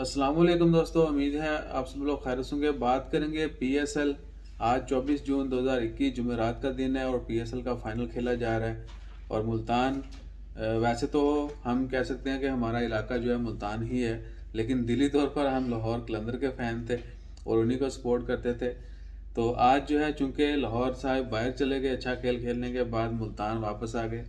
अस्सलाम वालेकुम दोस्तों, उम्मीद है आप सब लोग खैरियत से होंगे। बात करेंगे पीएसएल। आज 24 जून 2021 जुमेरात का दिन है और पीएसएल का फाइनल खेला जा रहा है। और मुल्तान, वैसे तो हम कह सकते हैं कि हमारा इलाका जो है मुल्तान ही है, लेकिन दिली तौर पर हम लाहौर कलंदर के फ़ैन थे और उन्हीं को सपोर्ट करते थे। तो आज जो है चूँकि लाहौर साहब बाहर चले गए अच्छा खेल खेलने के बाद, मुल्तान वापस आ गए।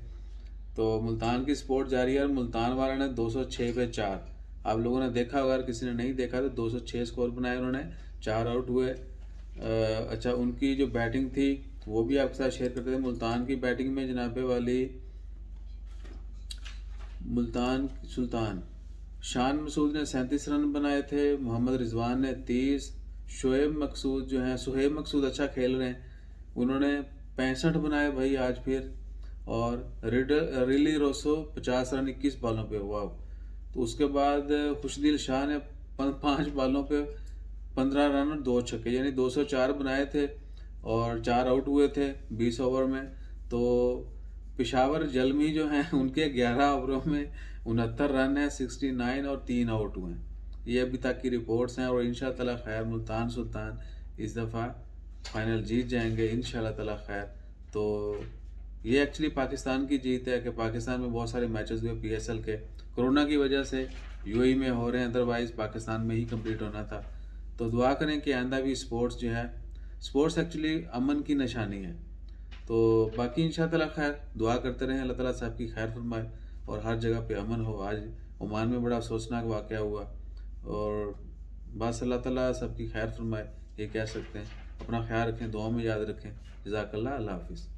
तो मुल्तान की सपोर्ट जारी है और मुल्तान वालों ने 206 पे 4, आप लोगों ने देखा होगा, अगर किसी ने नहीं देखा तो 206 स्कोर बनाए उन्होंने, 4 आउट हुए। अच्छा, उनकी जो बैटिंग थी वो भी आपके साथ शेयर करते थे। मुल्तान की बैटिंग में जनाबे वाली मुल्तान सुल्तान शान मसूद ने 37 रन बनाए थे, मोहम्मद रिजवान ने 30, शोएब मकसूद जो हैं, सुहेब मकसूद अच्छा खेल रहे हैं, उन्होंने 65 बनाए भाई आज फिर। और रिली रोसो 50 रन 21 बॉलों पे हुआ। तो उसके बाद खुशदिल शाह ने 5 बॉलों पे 15 रन और 2 छक्के, यानी 204 बनाए थे और 4 आउट हुए थे 20 ओवर में। तो पेशावर जलमी जो हैं उनके 11 ओवरों में 69 रन है, 69 और 3 आउट हुए हैं। ये अभी तक की रिपोर्ट्स हैं और इंशाल्लाह ताला खैर मुल्तान सुल्तान इस दफ़ा फाइनल जीत जाएंगे इंशाल्लाह ताला खैर। तो ये एक्चुअली पाकिस्तान की जीत है कि पाकिस्तान में बहुत सारे मैचेस हुए पीएसएल के, कोरोना की वजह से यूएई में हो रहे हैं, अदरवाइज़ पाकिस्तान में ही कंप्लीट होना था। तो दुआ करें कि आइंदा भी स्पोर्ट्स जो है, स्पोर्ट्स एक्चुअली अमन की निशानी है। तो बाकी इंशाअल्लाह खैर दुआ करते रहें, अल्लाह ताला सबकी खैर फरमाए और हर जगह पे अमन हो। आज ओमान में बड़ा अफसोसनाक वाक़या हुआ और बस अल्लाह ताला सबकी खैर फरमाए, ये कह सकते हैं। अपना ख्याल रखें, दुआ में याद रखें। जज़ाकल्लाह, अल्लाह हाफ़िज़।